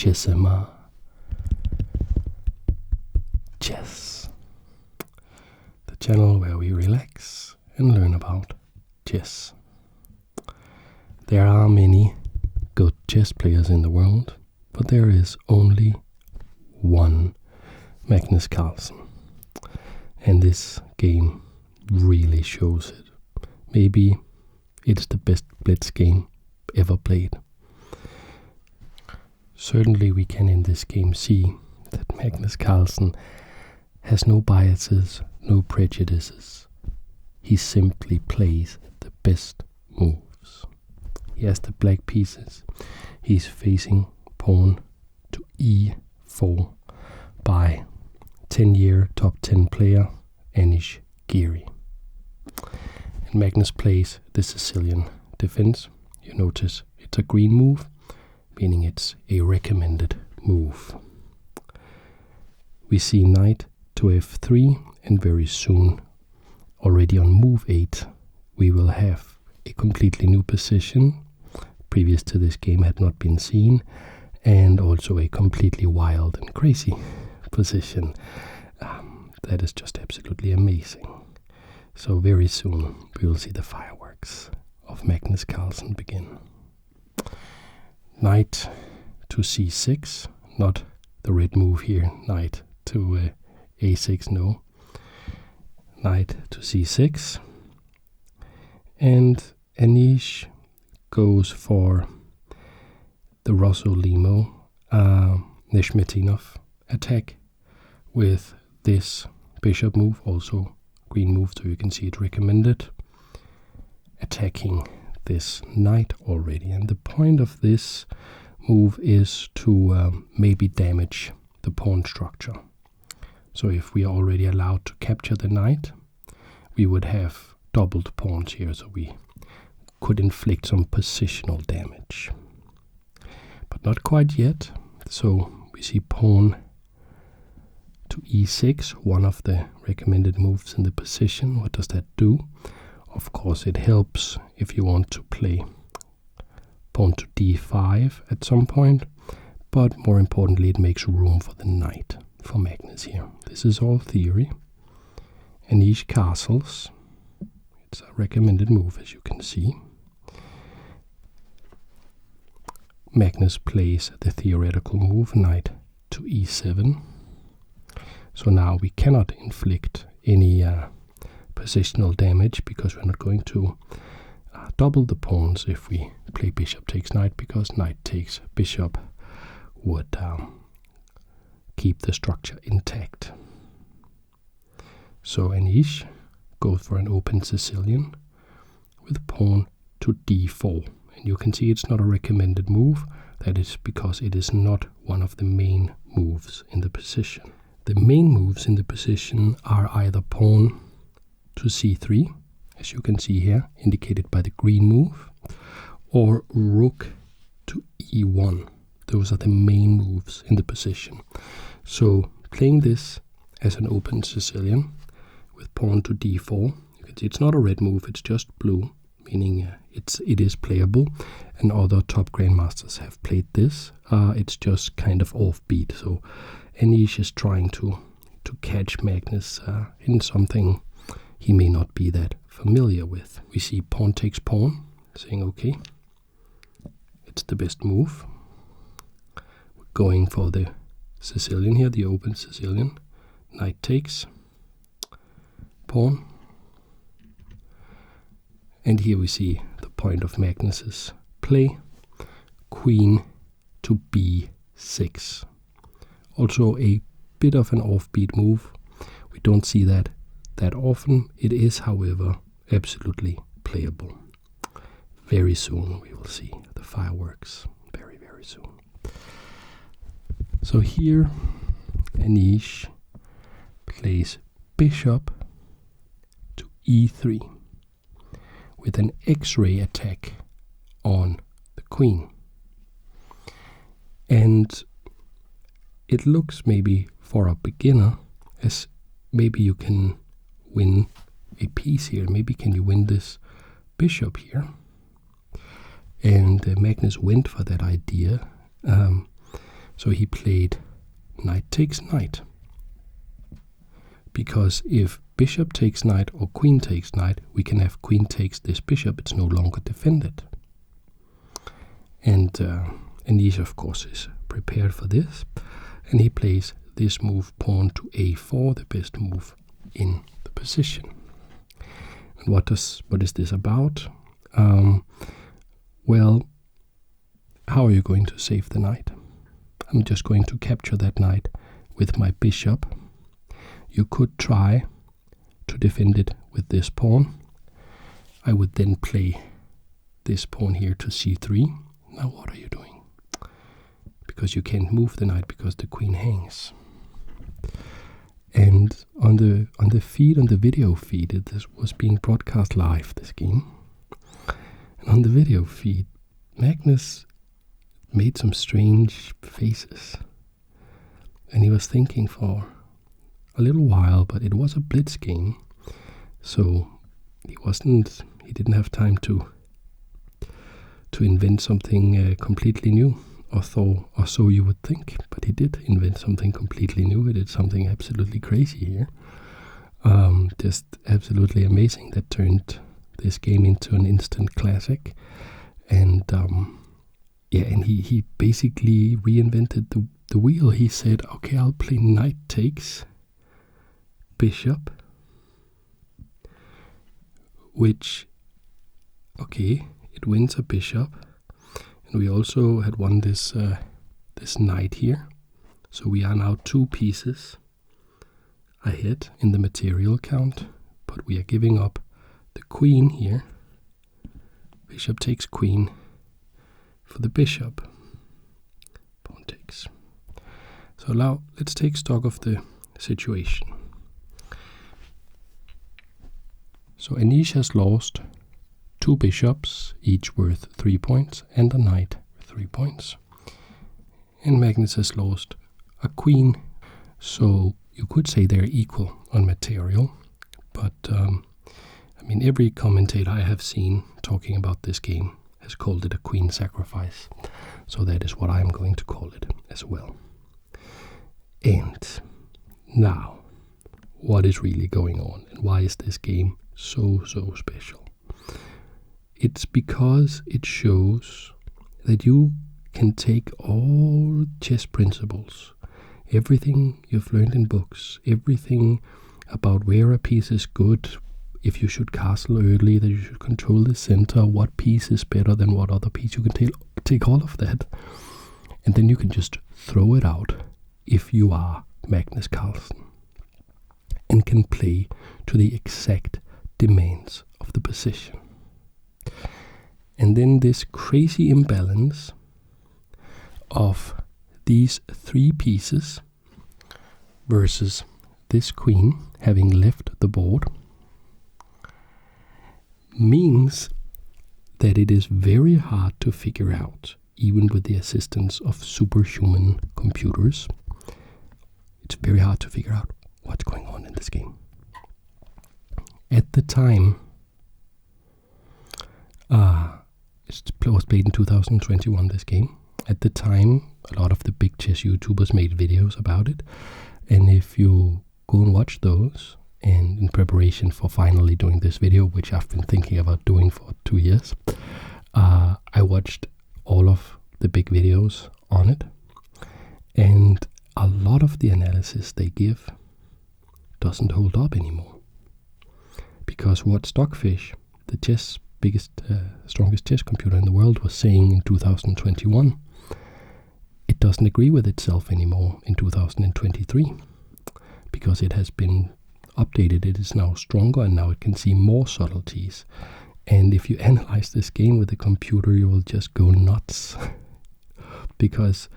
Chessima. Chess. The channel where we relax and learn about chess. There are many good chess players in the world, but there is only one Magnus Carlsen. And this game really shows it. Maybe it's the best blitz game ever played. Certainly we can in this game see that Magnus Carlsen has no biases, no prejudices. He simply plays the best moves. He has the black pieces. He's facing pawn to e4 by 10-year top 10 player Anish Giri. And Magnus plays the Sicilian defense. You notice it's a green move, meaning it's a recommended move. We see knight to f3, and very soon, already on move 8, we will have a completely new position, previous to this game had not been seen, and also a completely wild and crazy position. That is just absolutely amazing. So very soon we will see the fireworks of Magnus Carlsen begin. Knight to c6, not the red move here, knight to a6, no. Knight to c6, and Anish goes for the Rosso-Limo Neshmetinov attack with this bishop move, also green move, so you can see it recommended, attacking this knight already. And the point of this move is to maybe damage the pawn structure. So if we are already allowed to capture the knight, we would have doubled pawns here, so we could inflict some positional damage. But not quite yet. So we see pawn to e6, one of the recommended moves in the position. What does that do? Of course it helps if you want to play pawn to d5 at some point, but more importantly it makes room for the knight for Magnus here. This is all theory. Anish castles. It's a recommended move, as you can see. Magnus plays the theoretical move, knight to e7. So now we cannot inflict any positional damage, because we're not going to double the pawns if we play bishop takes knight, because knight takes bishop would keep the structure intact. So Anish goes for an open Sicilian with pawn to d4. And you can see it's not a recommended move. That is because it is not one of the main moves in the position. The main moves in the position are either pawn to c3, as you can see here, indicated by the green move, or rook to e1. Those are the main moves in the position. So playing this as an open Sicilian with pawn to d4, you can see it's not a red move, it's just blue, meaning it is playable, and other top grandmasters have played this. It's just kind of offbeat, so Anish is trying to catch Magnus in something he may not be that familiar with. We see pawn takes pawn, saying okay, it's the best move. We're going for the Sicilian here, the open Sicilian. Knight takes pawn. And here we see the point of Magnus's play, queen to b6. Also a bit of an offbeat move. We don't see that often. It is, however, absolutely playable. Very soon we will see the fireworks. Very, very soon. So here Anish plays bishop to e3 with an X-ray attack on the queen. And it looks maybe for a beginner as maybe you can win a piece here. Maybe can you win this bishop here? And Magnus went for that idea. So he played knight takes knight. Because if bishop takes knight or queen takes knight, we can have queen takes this bishop. It's no longer defended. And Anish, of course, is prepared for this. And he plays this move, pawn to a4, the best move in the position. And what is this about? Well, how are you going to save the knight? I'm just going to capture that knight with my bishop. You could try to defend it with this pawn. I would then play this pawn here to c3. Now what are you doing? Because you can't move the knight because the queen hangs. And on the feed, on the video feed, this was being broadcast live, this game. And on the video feed, Magnus made some strange faces. And he was thinking for a little while, but it was a blitz game. So he didn't have time to invent something completely new, or so you would think. But he did invent something completely new. He did something absolutely crazy here. Just absolutely amazing, that turned this game into an instant classic. And and he basically reinvented the wheel. He said, okay, I'll play knight takes bishop, which, okay, it wins a bishop. And we also had won this knight here. So we are now 2 pieces ahead in the material count, but we are giving up the queen here. Bishop takes queen for the bishop. Pawn takes. So now let's take stock of the situation. So Anish has lost 2 bishops, each worth 3 points, and a knight with 3 points. And Magnus has lost a queen. So you could say they're equal on material, but every commentator I have seen talking about this game has called it a queen sacrifice. So that is what I'm going to call it as well. And now, what is really going on, and why is this game so special? It's because it shows that you can take all chess principles, everything you've learned in books, everything about where a piece is good, if you should castle early, that you should control the center, what piece is better than what other piece. You can take all of that, and then you can just throw it out if you are Magnus Carlsen and can play to the exact demands of the position. And then this crazy imbalance of these 3 pieces versus this queen having left the board means that it is very hard to figure out, even with the assistance of superhuman computers. It's very hard to figure out what's going on in this game. At the time, it was played in 2021, this game. At the time, a lot of the big chess YouTubers made videos about it. And if you go and watch those, and in preparation for finally doing this video, which I've been thinking about doing for 2 years, I watched all of the big videos on it. And a lot of the analysis they give doesn't hold up anymore. Because what Stockfish, the strongest chess computer in the world, was saying in 2021, it doesn't agree with itself anymore in 2023, because it has been updated. It is now stronger, and now it can see more subtleties. And if you analyze this game with the computer, you will just go nuts because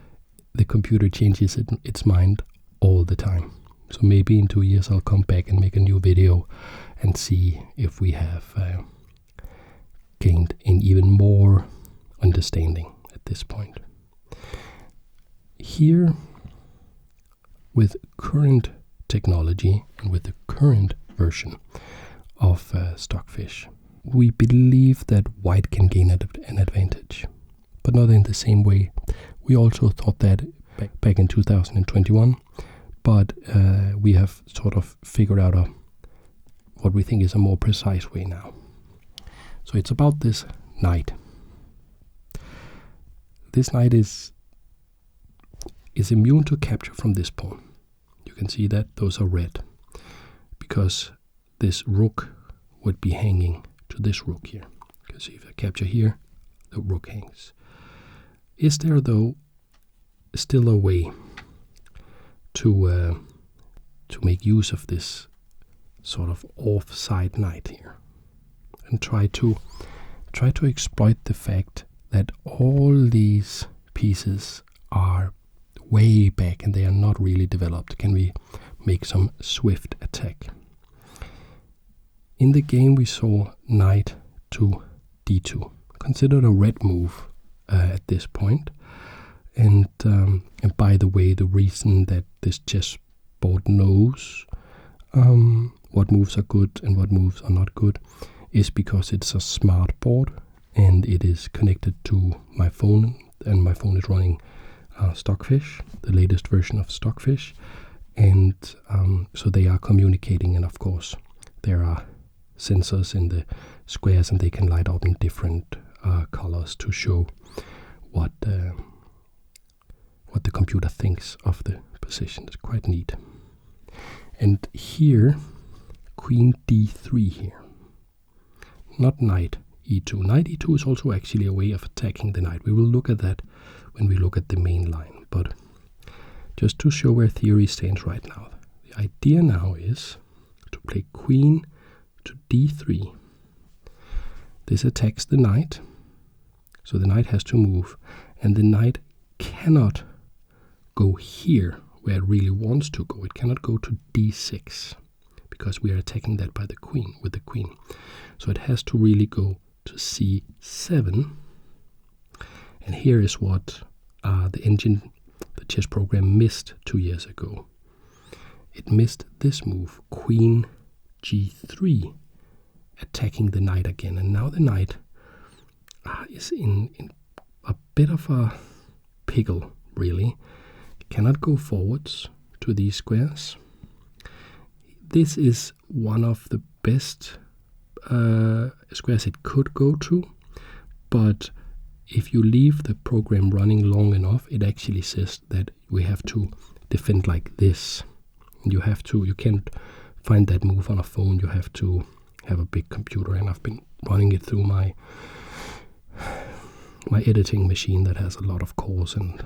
the computer changes its mind all the time. So maybe in 2 years I'll come back and make a new video and see if we have gained an even more understanding at this point. Here, with current technology and with the current version of Stockfish, we believe that white can gain an advantage, but not in the same way. We also thought that back in 2021, but we have sort of figured out what we think is a more precise way now. So it's about this knight. This knight is immune to capture from this pawn. You can see that those are red, because this rook would be hanging to this rook here. You can see if I capture here, the rook hangs. Is there, though, still a way to make use of this sort of offside knight here, and try to exploit the fact that all these pieces are way back and they are not really developed? Can we make some swift attack? In the game we saw knight to d2, considered a red move at this point. And by the way, the reason that this chessboard knows what moves are good and what moves are not good is because it's a smart board and it is connected to my phone, and my phone is running Stockfish, the latest version of Stockfish, and so they are communicating, and of course there are sensors in the squares and they can light up in different colors to show what the computer thinks of the position. It's quite neat. And here, queen d3 here, not knight e2. Knight e2 is also actually a way of attacking the knight. We will look at that when we look at the main line, but just to show where theory stands right now. The idea now is to play queen to d3. This attacks the knight, so the knight has to move, and the knight cannot go here where it really wants to go. It cannot go to d6 because we are attacking that by the queen, with the queen. So it has to really go to c7, and here is what the chess program missed 2 years ago. It missed this move, queen g3, attacking the knight again, and now the knight is in a bit of a pickle, really. It cannot go forwards to these squares. This is one of the best squares it could go to, but if you leave the program running long enough, it actually says that we have to defend like this. You can't find that move on a phone. You have to have a big computer, and I've been running it through my editing machine that has a lot of cores and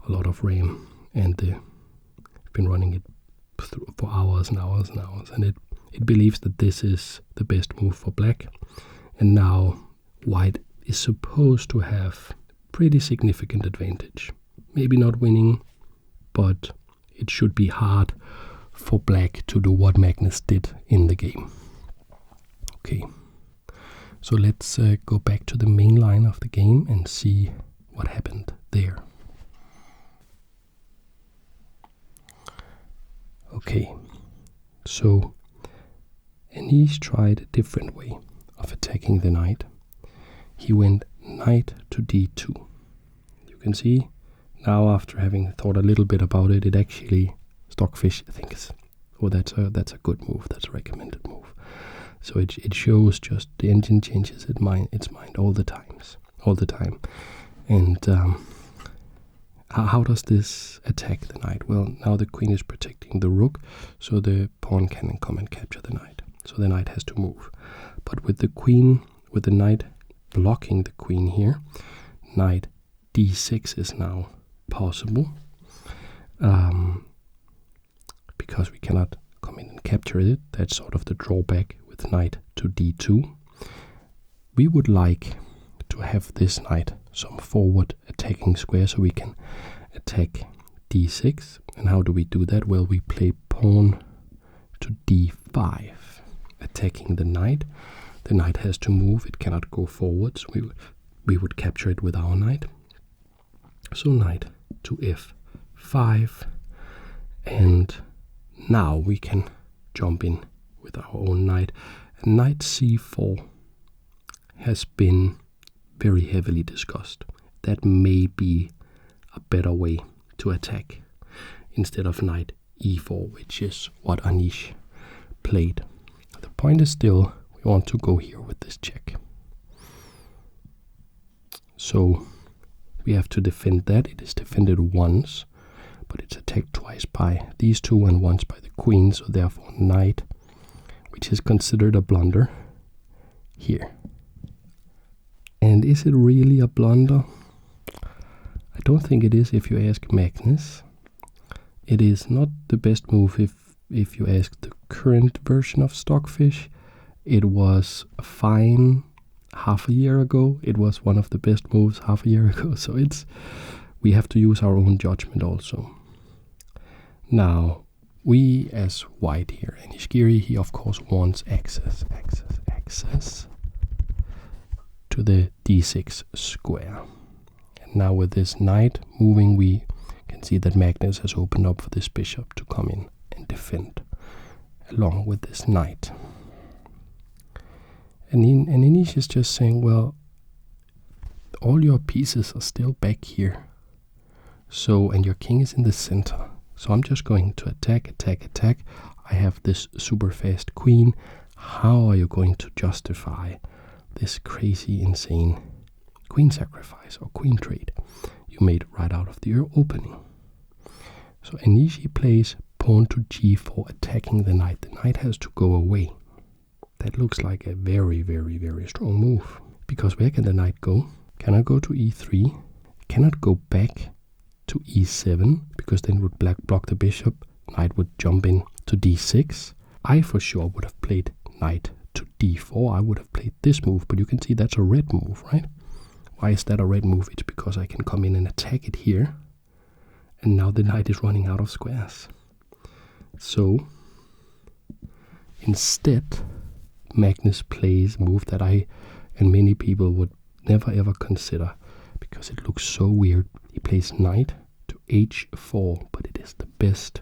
a lot of RAM, and I've been running it for hours and hours and hours, and it believes that this is the best move for black, and now white is supposed to have pretty significant advantage. Maybe not winning, but it should be hard for black to do what Magnus did in the game. Okay, so let's go back to the main line of the game and see what happened there. Okay, so Anish tried a different way of attacking the knight. He went knight to d2. You can see now, after having thought a little bit about it, it actually, Stockfish thinks, oh, that's a good move, that's a recommended move. So it shows just the engine changes its mind all the time. And how does this attack the knight? Well, now the queen is protecting the rook, so the pawn can come and capture the knight. So the knight has to move. But with the knight blocking the queen here, knight d6 is now possible, because we cannot come in and capture it. That's sort of the drawback with knight to d2. We would like to have this knight some forward attacking square so we can attack d6. And how do we do that? Well, we play pawn to d5, attacking the knight. The knight has to move, it cannot go forwards. We would capture it with our knight. So knight to f5, and now we can jump in with our own knight. And knight c4 has been very heavily discussed. That may be a better way to attack instead of knight e4, which is what Anish played. The point is still, we want to go here with this check. So we have to defend that. It is defended once, but it's attacked twice by these two and once by the queen, so therefore knight, which is considered a blunder here. And is it really a blunder? I don't think it is if you ask Magnus. It is not the best move if you ask the current version of Stockfish. It was fine half a year ago. It was one of the best moves half a year ago. So we have to use our own judgment also. Now, we as white here, Anish Giri, he of course wants access to the d6 square. And now with this knight moving, we can see that Magnus has opened up for this bishop to come in and defend along with this knight. And Anish is just saying, well, all your pieces are still back here. So, and your king is in the center. So I'm just going to attack. I have this super fast queen. How are you going to justify this crazy, insane queen sacrifice or queen trade you made right out of the opening? So Anish plays pawn to g4, attacking the knight. The knight has to go away. That looks like a very, very, very strong move. Because where can the knight go? Cannot go to e3. Cannot go back to e7, because then it would block the bishop. Knight would jump in to d6. I for sure would have played knight to d4. I would have played this move, but you can see that's a red move, right? Why is that a red move? It's because I can come in and attack it here. And now the knight is running out of squares. So instead, Magnus plays a move that I and many people would never ever consider, because it looks so weird. He plays knight to h4, but it is the best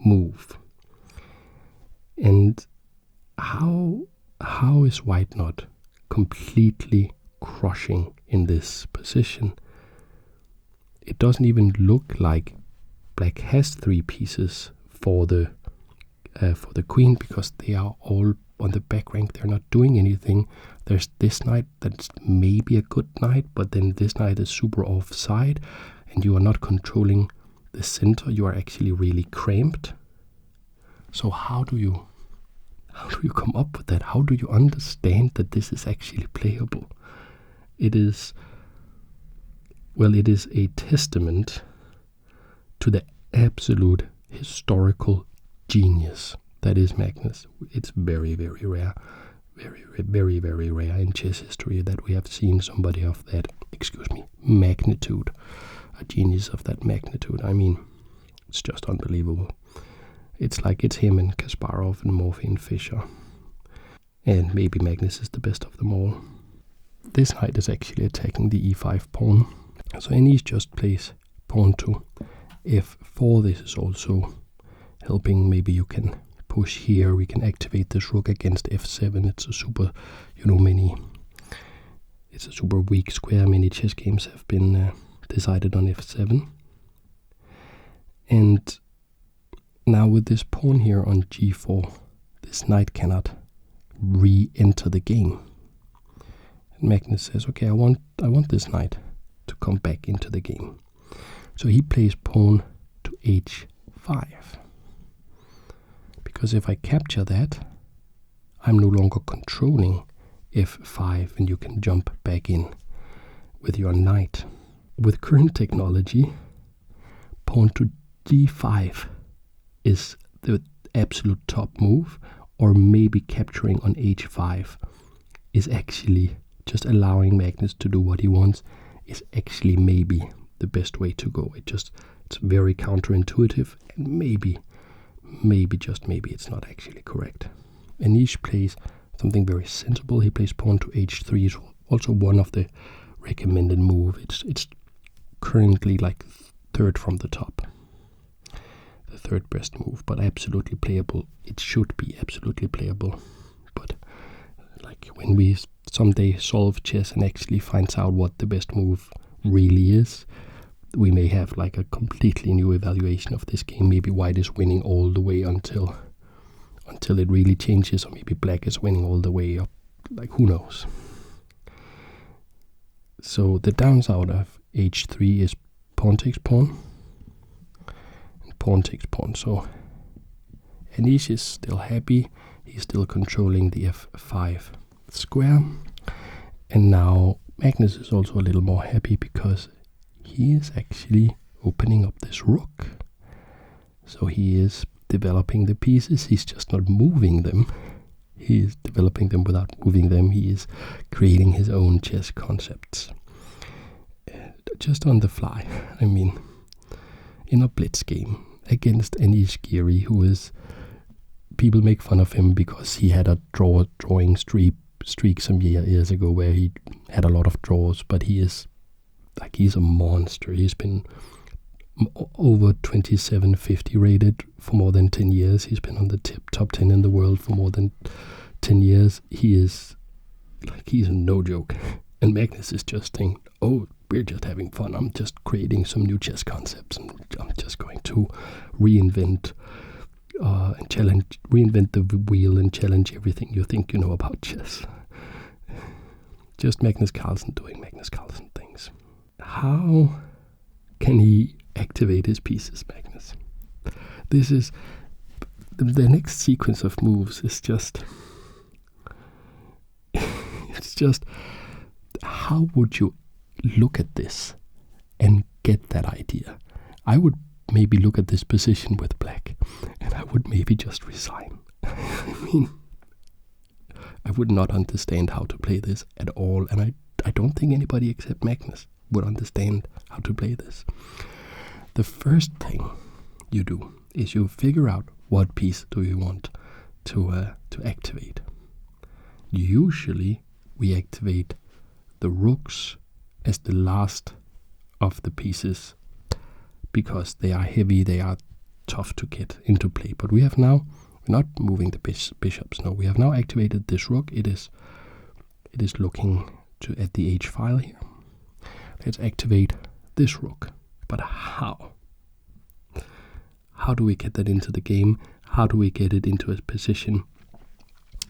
move. And how is white not completely crushing in this position? It doesn't even look like black has three pieces for the queen, because they are all on the back rank. They're not doing anything. There's this knight that's maybe a good knight, but then this knight is super offside, and you are not controlling the center. You are actually really cramped. So how do you come up with that? How do you understand that this is actually playable? It is a testament to the absolute historical genius that is Magnus. It's very, very rare, very, very rare in chess history that we have seen somebody of that, magnitude, a genius of that magnitude. I mean, it's just unbelievable. It's like it's him and Kasparov and Morphy and Fischer. And maybe Magnus is the best of them all. This knight is actually attacking the e5 pawn. So Anish just plays pawn to f4. This is also helping. Maybe you can push here. We can activate this rook against f7. It's a super, it's a super weak square. Many chess games have been decided on f7. And now with this pawn here on g4, this knight cannot re-enter the game. And Magnus says, okay, I want this knight to come back into the game. So he plays pawn to h5. Because if I capture that, I'm no longer controlling f5, and you can jump back in with your knight. With current technology, pawn to g5 is the absolute top move, or maybe capturing on h5 is actually just allowing Magnus to do what he wants, is actually maybe the best way to go. It's very counterintuitive, and maybe just maybe it's not actually correct. Anish plays something very sensible. He plays pawn to h3. It's also one of the recommended move. It's currently like third from the top, the third best move, but absolutely playable. It should be absolutely playable. But like when we someday solve chess and actually finds out what the best move really is, we may have like a completely new evaluation of this game. Maybe white is winning all the way until it really changes, or maybe black is winning all the way up. Like, who knows? So the downside of h3 is pawn takes pawn, and pawn takes pawn. So Anish is still happy. He's still controlling the f5 square. And now Magnus is also a little more happy because he is actually opening up this rook. So he is developing the pieces. He's just not moving them. He is developing them without moving them. He is creating his own chess concepts. Just on the fly. I mean, in a blitz game against Anish Giri, who is... People make fun of him because he had a drawing streak some years ago where he had a lot of draws, but he's a monster. He's been over 2750 rated for more than 10 years. He's been on the top 10 in the world for more than 10 years. He's no joke. And Magnus is just saying, oh, we're just having fun. I'm just creating some new chess concepts, and I'm just going to reinvent the wheel and challenge everything you think you know about chess. Just Magnus Carlsen doing Magnus Carlsen things. How can he activate his pieces, Magnus? This is the next sequence of moves is just it's just, how would you look at this and get that idea? I would maybe look at this position with black, and I would maybe just resign. I mean, I would not understand how to play this at all, and I don't think anybody except Magnus would understand how to play this. The first thing you do is you figure out what piece do you want to activate. Usually we activate the rooks as the last of the pieces because they are heavy, they are tough to get into play. But we're not moving the bishops. No, we have now activated this rook. It is looking at the h file here. Let's activate this rook. But how? How do we get that into the game? How do we get it into a position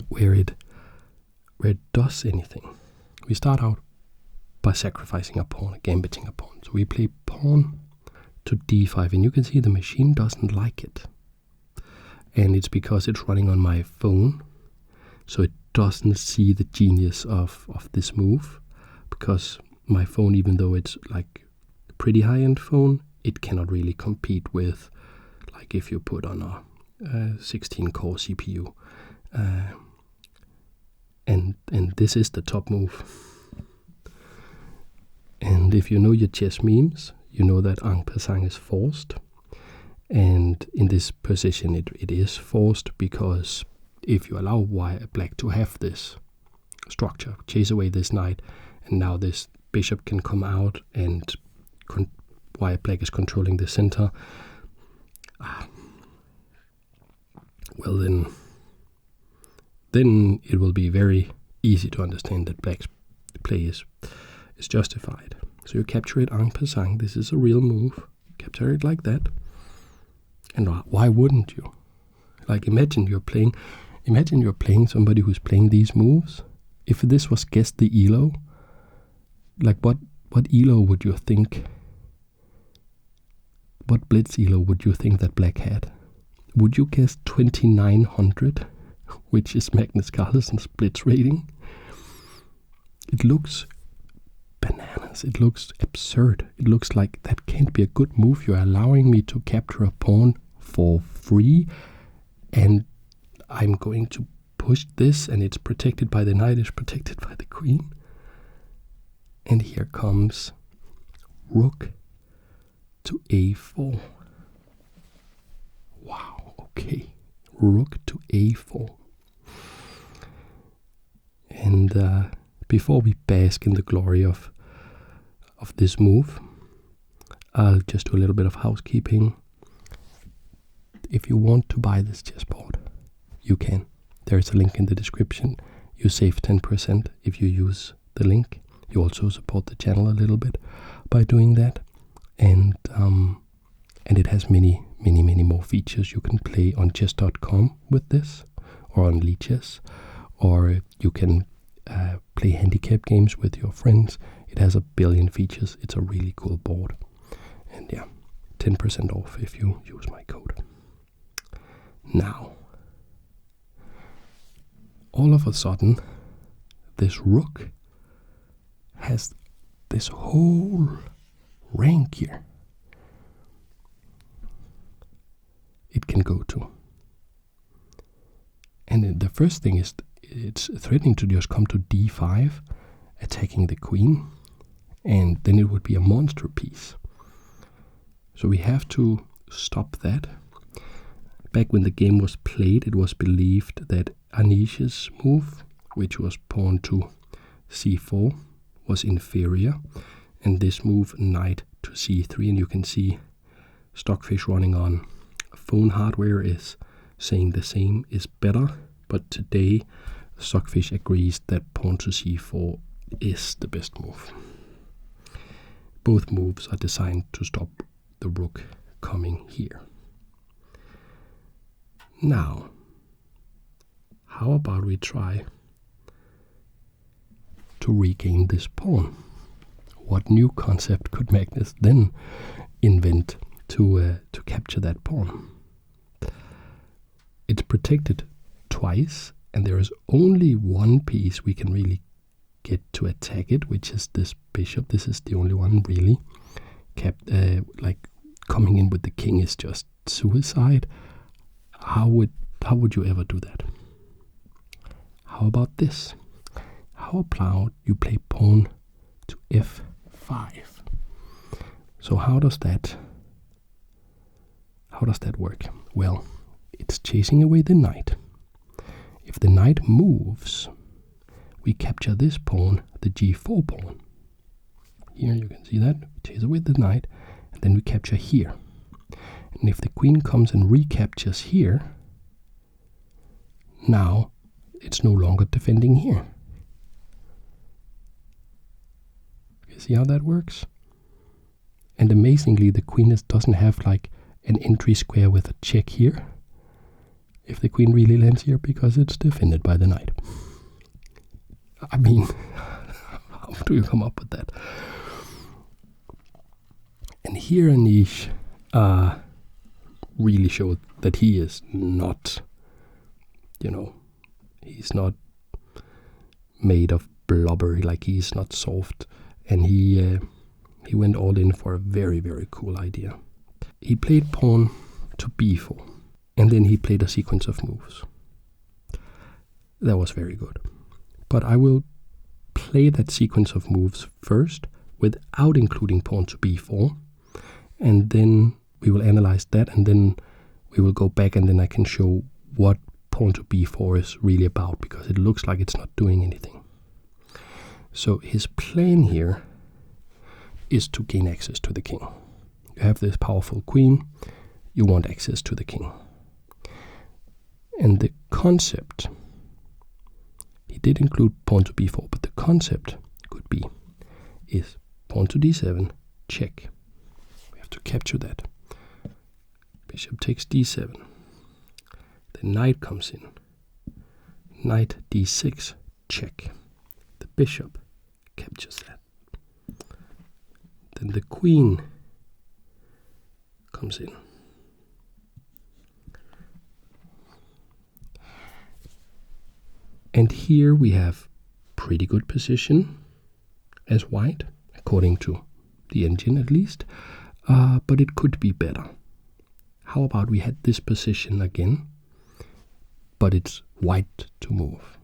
where it does anything? We start out by sacrificing a pawn, gambiting a pawn. So we play pawn to d5, and you can see the machine doesn't like it. And it's because it's running on my phone, so it doesn't see the genius of this move, because my phone, even though it's like a pretty high-end phone, it cannot really compete with, like, if you put on a 16-core CPU. And this is the top move. And if you know your chess memes, you know that en passant is forced. And in this position it is forced, because if you allow black to have this structure, chase away this knight, and now this bishop can come out, and while black is controlling the center, well then it will be very easy to understand that black's play is justified. So you capture it en passant. This is a real move. Capture it like that. And why wouldn't you? Like, imagine you're playing somebody who's playing these moves. If this was guess the elo, like what elo would you think? What blitz elo would you think that black had? Would you guess 2900, which is Magnus Carlsen's blitz rating? It looks bananas. It looks absurd. It looks like that can't be a good move. You're allowing me to capture a pawn for free, and I'm going to push this, and it's protected by the knight, it's protected by the queen. And here comes rook to a4. Wow, okay. Rook to a4. And before we bask in the glory of this move, I'll just do a little bit of housekeeping. If you want to buy this chessboard, you can. There's a link in the description. You save 10% if you use the link. You also support the channel a little bit by doing that. and it has many more features. You can play on chess.com with this, or on Lichess, or you can play handicap games with your friends. It has a billion features. It's a really cool board. And yeah, 10% off if you use my code. Now, all of a sudden, this rook has this whole rank here it can go to. And the first thing is it's threatening to just come to d5, attacking the queen, and then it would be a monster piece. So we have to stop that. Back when the game was played, it was believed that Anish's move, which was pawn to c4, was inferior, and this move, knight to c3, and you can see Stockfish running on phone hardware is saying the same is better, but today Stockfish agrees that pawn to c4 is the best move. Both moves are designed to stop the rook coming here. Now, how about we try to regain this pawn? What new concept could Magnus then invent to capture that pawn? It's protected twice, and there is only one piece we can really get to attack it, which is this bishop. This is the only one really kept. Like coming in with the king is just suicide. How would you ever do that? How about this? How about you play pawn to f5? So how does that work? Well, it's chasing away the knight. If the knight moves, we capture this pawn, the g4 pawn. Here you can see that. We chase away the knight, and then we capture here. And if the queen comes and recaptures here, now it's no longer defending here. You see how that works? And amazingly, the queen doesn't have like an entry square with a check here, if the queen really lands here, because it's defended by the knight. I mean, how do you come up with that? And here Anish really showed that he is not, he's not made of blubber, like he's not soft, and he went all in for a very, very cool idea. He played pawn to b4, and then he played a sequence of moves. That was very good. But I will play that sequence of moves first without including pawn to b4, and then we will analyze that, and then we will go back, and then I can show what pawn to b4 is really about, because it looks like it's not doing anything. So his plan here is to gain access to the king. You have this powerful queen, you want access to the king. And the concept, he did include pawn to b4, but the concept could be is pawn to d7, check. We have to capture that. Bishop takes d7. The knight comes in. Knight d6, check. The bishop captures that. Then the queen comes in. And here we have pretty good position as white, according to the engine at least, but it could be better. How about we had this position again, but it's white to move?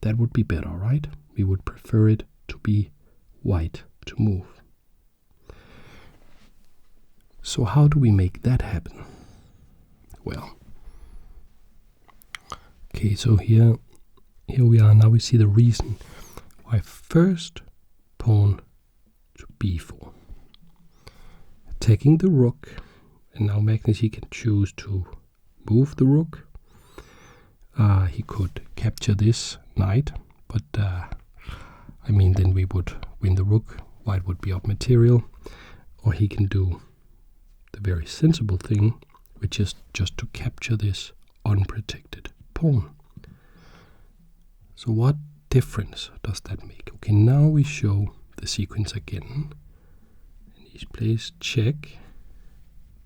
That would be better, right? We would prefer it to be white to move. So how do we make that happen? Well, okay, so here we are. Now we see the reason why first pawn to b4, attacking the rook, and now Magnus, he can choose to move the rook. He could capture this knight, but I mean, then we would win the rook. White would be up material. Or he can do the very sensible thing, which is just to capture this unprotected pawn. So what difference does that make? Okay, now we show the sequence again. And he plays check,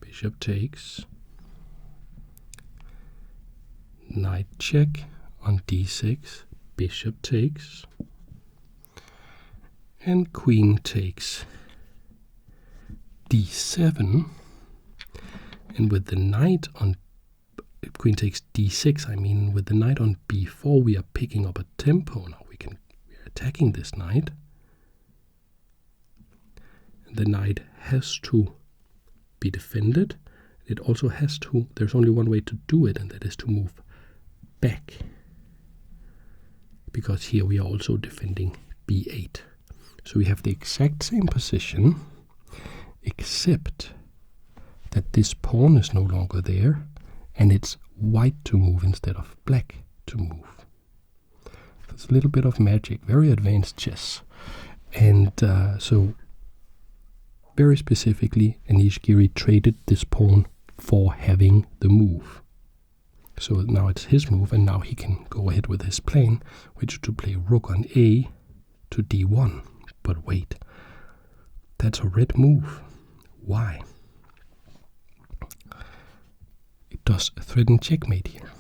bishop takes, knight check on d6, bishop takes, and queen takes d7, and with the knight on queen takes d6, I mean with the knight on b4 we are picking up a tempo. Now we are attacking this knight. The knight has to be defended. It also has to, there's only one way to do it, and that is to move back, because here we are also defending b8. So we have the exact same position, except that this pawn is no longer there, and it's white to move instead of black to move. It's a little bit of magic, very advanced chess. And so very specifically, Anish Giri traded this pawn for having the move. So now it's his move, and now he can go ahead with his plan, which is to play rook on a to d1. But wait, that's a red move. Why? It does threaten checkmate here.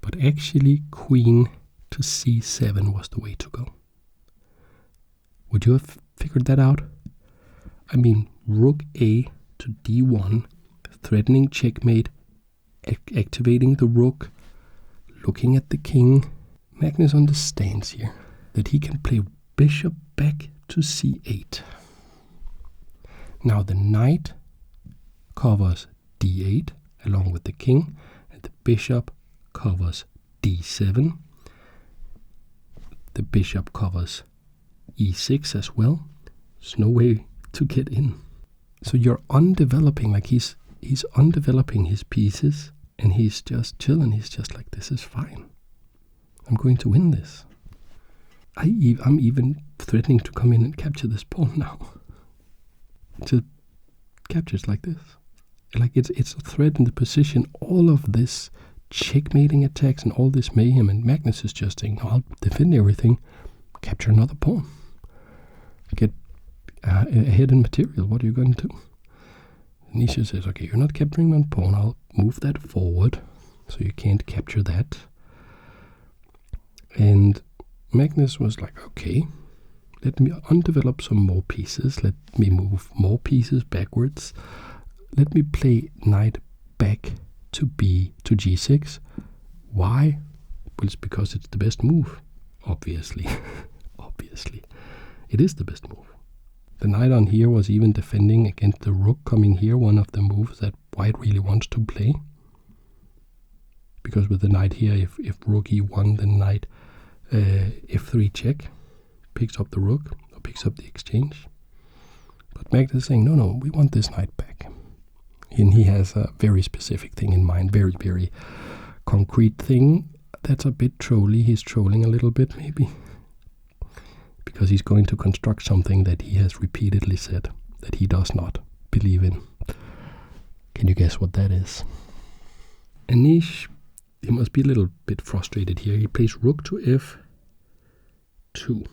But actually queen to c7 was the way to go. Would you have figured that out? I mean, rook a to d1, threatening checkmate, activating the rook, looking at the king. Magnus understands here that he can play bishop back to c8. Now the knight covers d8 along with the king, and the bishop covers d7. The bishop covers e6 as well. There's no way to get in. So you're undeveloping, like he's undeveloping his pieces, and he's just chilling. He's just like, this is fine. I'm going to win this. I'm even threatening to come in and capture this pawn now. Just captures like this. Like it's a threat in the position. All of this checkmating attacks and all this mayhem, and Magnus is just saying, no, I'll defend everything, capture another pawn, get ahead in material. What are you going to do? Anish says, okay, you're not capturing one pawn, I'll move that forward so you can't capture that. And Magnus was like, okay, let me undevelop some more pieces, let me move more pieces backwards, let me play knight back to g6. Why? Well, it's because it's the best move, obviously. Obviously, it is the best move. The knight on here was even defending against the rook coming here, one of the moves that white really wants to play. Because with the knight here, if rook e1, then knight f3 check, picks up the rook, or picks up the exchange. But Magnus is saying, no, we want this knight back. And he has a very specific thing in mind, very, very concrete thing. That's a bit trolly. He's trolling a little bit, maybe. Because he's going to construct something that he has repeatedly said that he does not believe in. Can you guess what that is? Anish, he must be a little bit frustrated here. He plays rook to f2.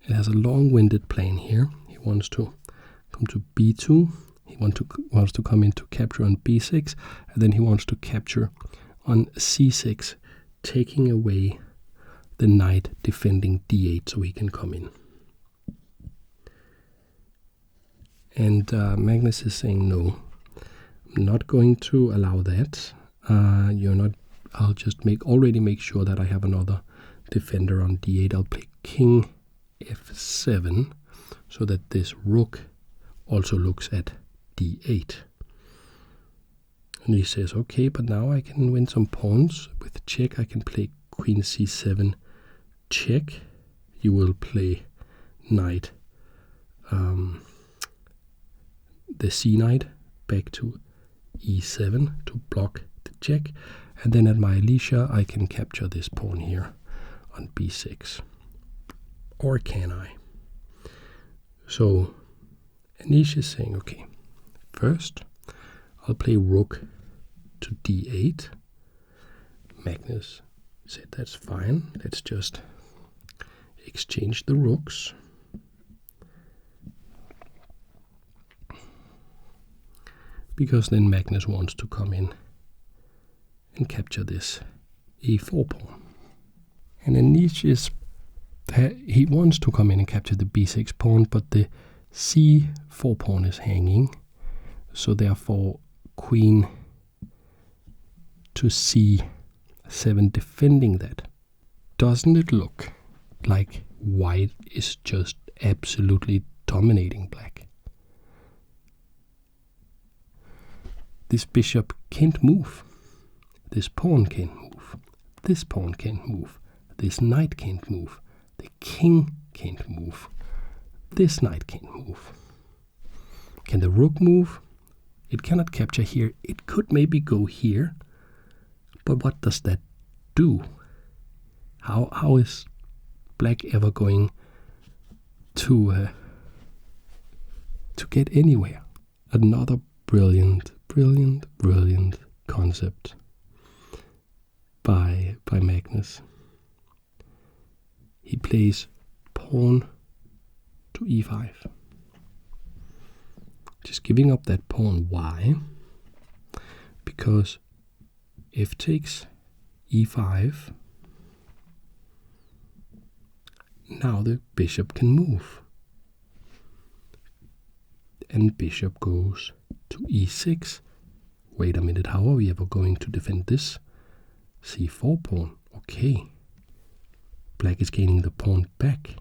It has a long-winded plan here. He wants to come to b2. He wants to come in to capture on b6, and then he wants to capture on c6, taking away the knight defending d8 so he can come in. And Magnus is saying, no, I'm not going to allow that. I'll just already make sure that I have another defender on d8. I'll play king f7 so that this rook also looks at d8. And he says, okay, but now I can win some pawns. With check, I can play queen c7 check. You will play knight, the c knight back to e7 to block the check. And then at my leisure, I can capture this pawn here on b6. Or can I? So Anish is saying, okay, first I'll play rook to d8. Magnus said that's fine. Let's just exchange the rooks. Because then Magnus wants to come in and capture this a4 pawn. And Anish he wants to come in and capture the b6 pawn, but the c4 pawn is hanging. So therefore queen to c7 defending that. Doesn't it look like white is just absolutely dominating black? This bishop can't move. This pawn can't move. This pawn can't move. This knight can't move. The king can't move. This knight can't move. Can the rook move? It cannot capture here. It could maybe go here. But what does that do? How is black ever going to get anywhere? Another brilliant concept by Magnus. He plays pawn to e5. Just giving up that pawn. Why? Because if takes e5, now the bishop can move. And bishop goes to e6. Wait a minute, how are we ever going to defend this c4 pawn? Okay. Black is gaining the pawn back.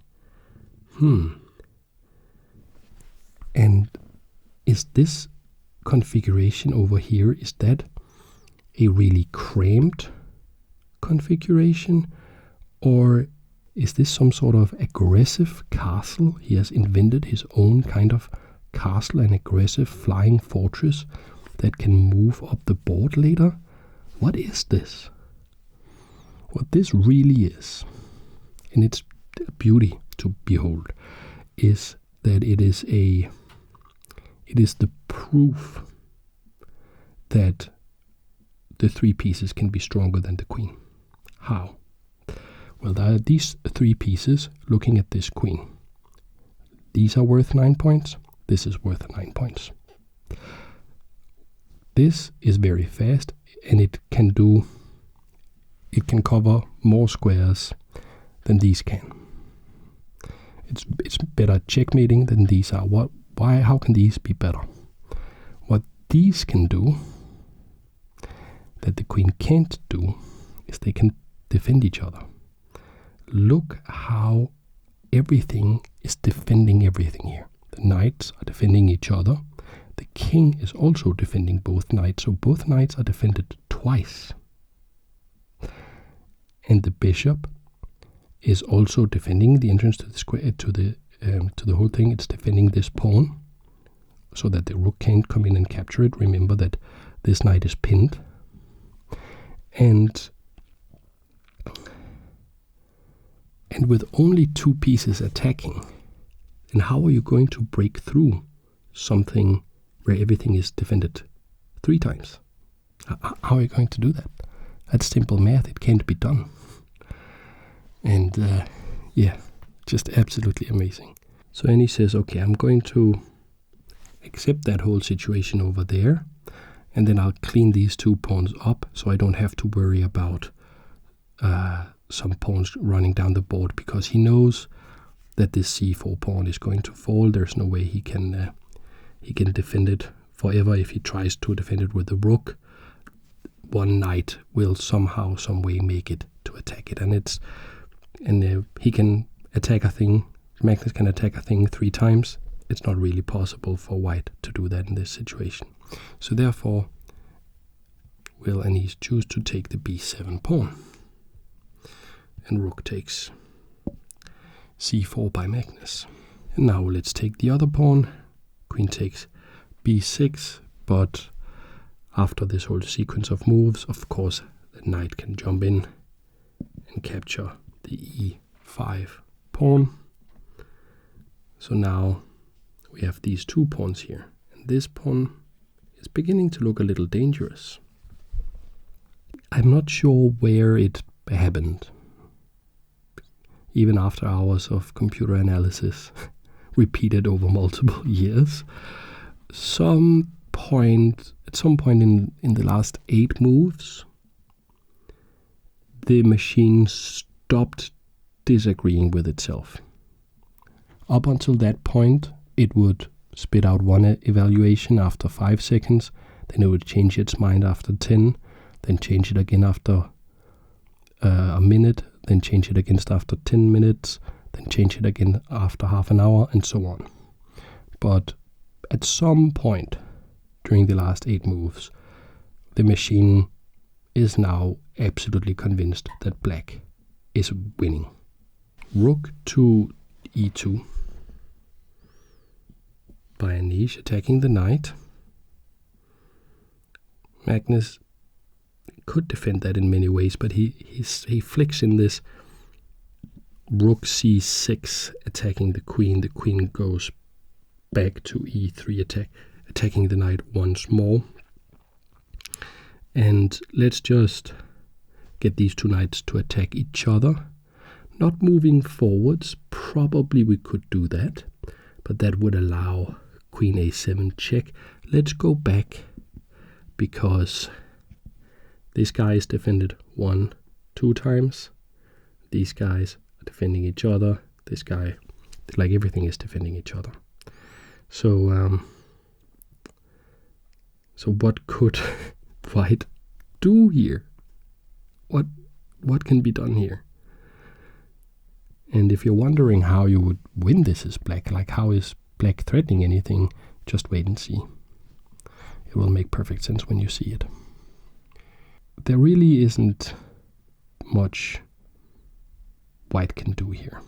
And is this configuration over here, is that a really cramped configuration? Or is this some sort of aggressive castle? He has invented his own kind of castle, an aggressive flying fortress that can move up the board later. What is this? What this really is, and its beauty to behold, is that it is the proof that the three pieces can be stronger than the queen. How? Well, there are these three pieces looking at this queen. These are worth 9 points. This is worth 9 points. This is very fast, and it can cover more squares than these can. It's better checkmating than these are. Why? How can these be better? What these can do that the queen can't do is they can defend each other. Look how everything is defending everything here. The knights are defending each other. The king is also defending both knights, so both knights are defended twice. And the bishop is also defending the entrance to the square, to the whole thing. It's defending this pawn so that the rook can't come in and capture it. Remember that this knight is pinned. And with only two pieces attacking, and how are you going to break through something where everything is defended 3 times? How are you going to do that? That's simple math. It can't be done. And yeah, just absolutely amazing. So Anish says, okay, I'm going to accept that whole situation over there, and then I'll clean these 2 pawns up so I don't have to worry about some pawns running down the board, because he knows that this c4 pawn is going to fall. There's no way he can defend it forever. If he tries to defend it with the rook, one knight will somehow, some way make it to attack it, and he can attack a thing. Magnus can attack a thing 3 times. It's not really possible for white to do that in this situation. So therefore, will Anish choose to take the b7 pawn, and rook takes c4 by Magnus. And now let's take the other pawn. Queen takes b6, but after this whole sequence of moves, of course, the knight can jump in and capture the e5 pawn. So now we have these 2 pawns here. And this pawn is beginning to look a little dangerous. I'm not sure where it happened. Even after hours of computer analysis, repeated over multiple years, at some point in the last 8 moves, the machine stopped disagreeing with itself. Up until that point, it would spit out one evaluation after 5 seconds, then it would change its mind after 10, then change it again after a minute, then change it again after 10 minutes, then change it again after half an hour, and so on. But at some point during the last 8 moves, the machine is now absolutely convinced that black is winning. Rook to e2 by Anish, attacking the knight. Magnus could defend that in many ways, but he flicks in this rook c6, attacking the queen. The queen goes back to e3, attacking the knight once more. And let's just get these 2 knights to attack each other. Not moving forwards, probably we could do that, but that would allow queen a7 check. Let's go back, because this guy is defended 1, 2 times. These guys are defending each other. This guy, like everything, is defending each other. So, so what could white do here? What can be done here? And if you're wondering how you would win this as black, like how is black threatening anything, just wait and see. It will make perfect sense when you see it. There really isn't much white can do here.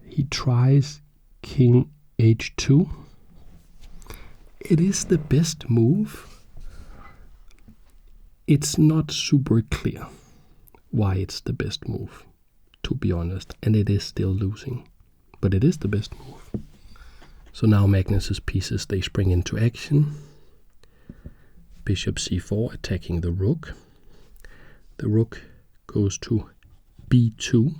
He tries king h2. It is the best move. It's not super clear why it's the best move, to be honest, and it is still losing, but it is the best move. So now Magnus's pieces, they spring into action. Bishop c4, attacking the rook. The rook goes to b2.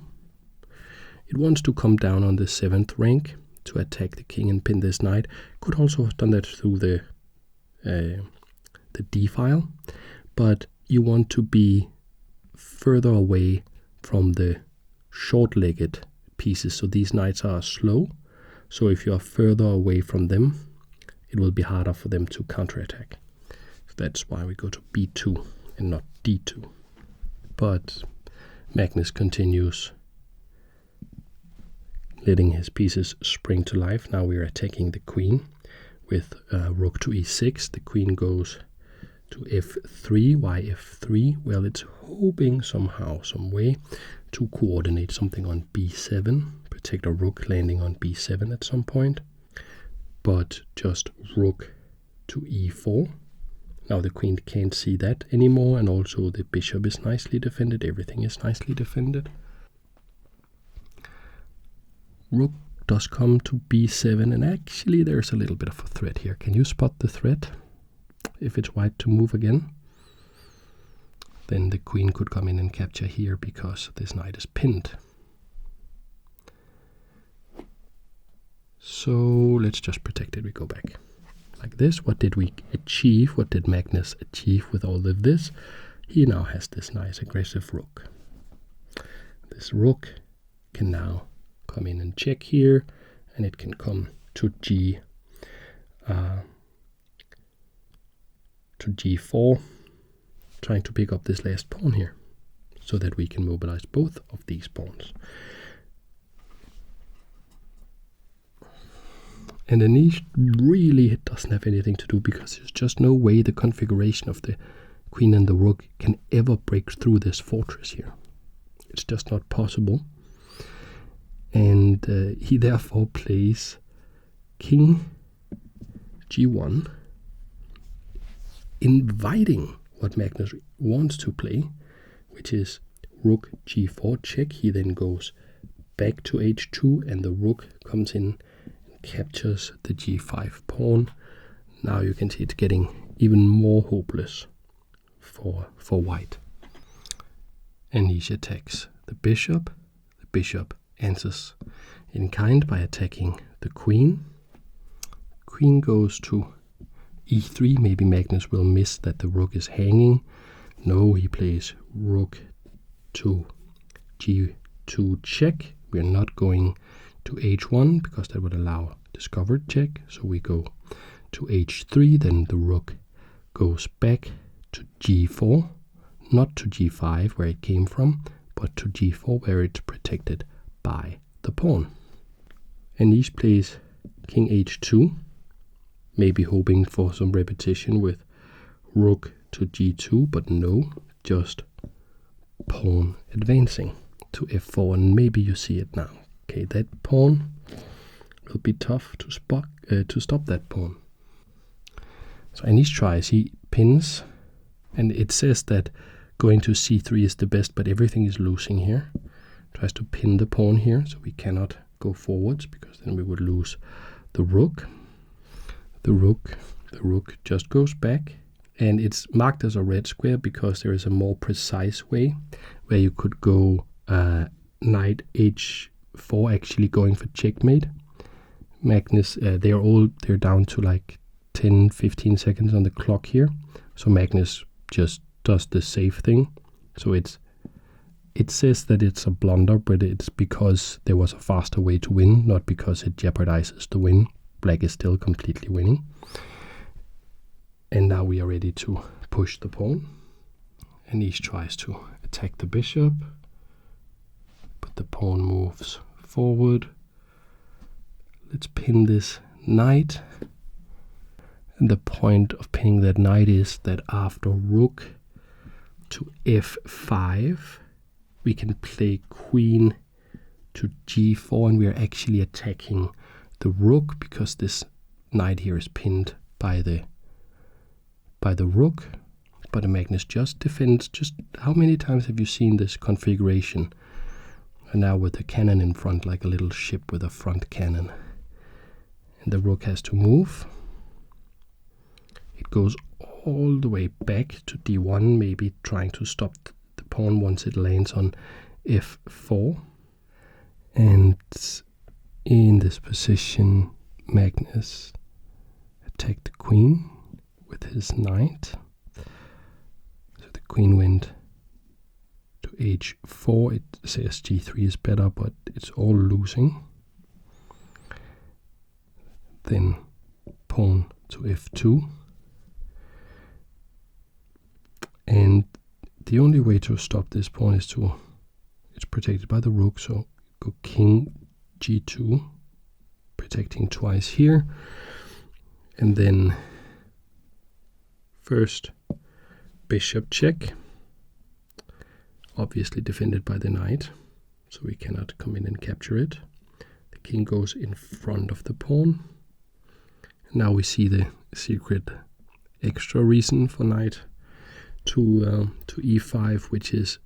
It wants to come down on the 7th rank to attack the king and pin this knight. Could also have done that through the d file, but you want to be further away from the short-legged pieces, so these knights are slow. So if you are further away from them, it will be harder for them to counterattack. So that's why we go to b2 and not d2. But Magnus continues letting his pieces spring to life. Now we are attacking the queen with rook to e6. The queen goes to f3. Why f3? Well, it's hoping somehow, some way to coordinate something on b7, protect a rook landing on b7 at some point. But just rook to e4. Now the queen can't see that anymore, and also the bishop is nicely defended. Everything is nicely defended. Rook does come to b7, and actually there's a little bit of a threat here. Can you spot the threat? If it's white to move again, then the queen could come in and capture here because this knight is pinned. So let's just protect it. We go back like this. What did we achieve? What did Magnus achieve with all of this? He now has this nice aggressive rook. This rook can now come in and check here, and it can come to g4, trying to pick up this last pawn here, so that we can mobilize both of these pawns. And Anish really doesn't have anything to do, because there's just no way the configuration of the queen and the rook can ever break through this fortress here. It's just not possible. And he therefore plays king g1, inviting what Magnus wants to play, which is rook g4 check. He then goes back to h2, and the rook comes in and captures the g5 pawn. Now you can see it's getting even more hopeless for white. Anish attacks the bishop. The bishop answers in kind by attacking the queen. Queen goes to e3. Maybe Magnus will miss that the rook is hanging. No, he plays rook to g2 check. We're not going to h1 because that would allow discovered check. So we go to h3. Then the rook goes back to g4. Not to g5 where it came from, but to g4 where it's protected by the pawn. Anish plays king h2, maybe hoping for some repetition with rook to g2, but no, just pawn advancing to f4, and maybe you see it now. Okay, that pawn will be tough to stop that pawn. So Anish tries, he pins, and it says that going to c3 is the best, but everything is losing here. Tries to pin the pawn here, so we cannot go forwards because then we would lose the rook. The rook just goes back, and it's marked as a red square because there is a more precise way where you could go knight h4, actually going for checkmate. Magnus, they're down to like 10-15 seconds on the clock here, so Magnus just does the safe thing. So it says that it's a blunder, but it's because there was a faster way to win, not because it jeopardizes the win. Black is still completely winning. And now we are ready to push the pawn. Anish tries to attack the bishop, but the pawn moves forward. Let's pin this knight. And the point of pinning that knight is that after rook to f5, we can play queen to g4, and we are actually attacking the rook because this knight here is pinned by the rook. But Magnus just defends. Just how many times have you seen this configuration? And now with the cannon in front, like a little ship with a front cannon. And the rook has to move. It goes all the way back to d1, maybe trying to stop the pawn once it lands on f4. And in this position, Magnus attacked the queen with his knight. So the queen went to h4. It says g3 is better, but it's all losing. Then pawn to f2. And the only way to stop this pawn is it's protected by the rook, so go king g2, protecting twice here. And then first bishop check, obviously defended by the knight, so we cannot come in and capture it. The king goes in front of the pawn. And now we see the secret extra reason for knight to e5, which is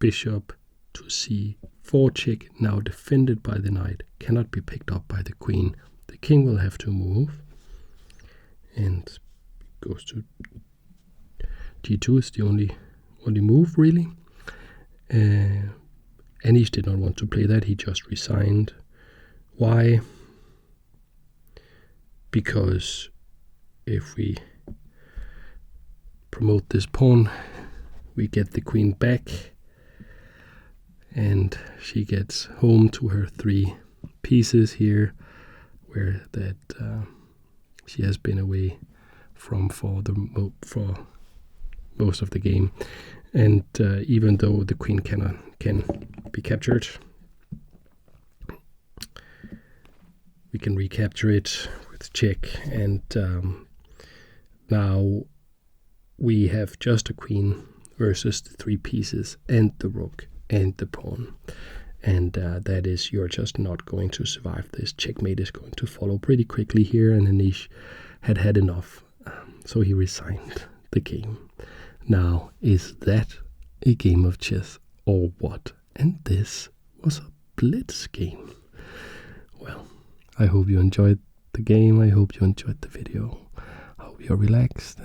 bishop to c4 check, now defended by the knight, cannot be picked up by the queen. The king will have to move, and goes to g2 is the only move really. Anish did not want to play that, he just resigned. Why? Because if we promote this pawn, we get the queen back, and she gets home to her 3 pieces here, where that she has been away from for most of the game. And even though the queen can be captured, we can recapture it with check, and now we have just a queen versus the 3 pieces and the rook and the pawn, and that is, you're just not going to survive this. Checkmate is going to follow pretty quickly here, and Anish had enough, so he resigned the game. Now, is that a game of chess or what? And this was a blitz game. Well, I hope you enjoyed the game. I hope you enjoyed the video. I hope you're relaxed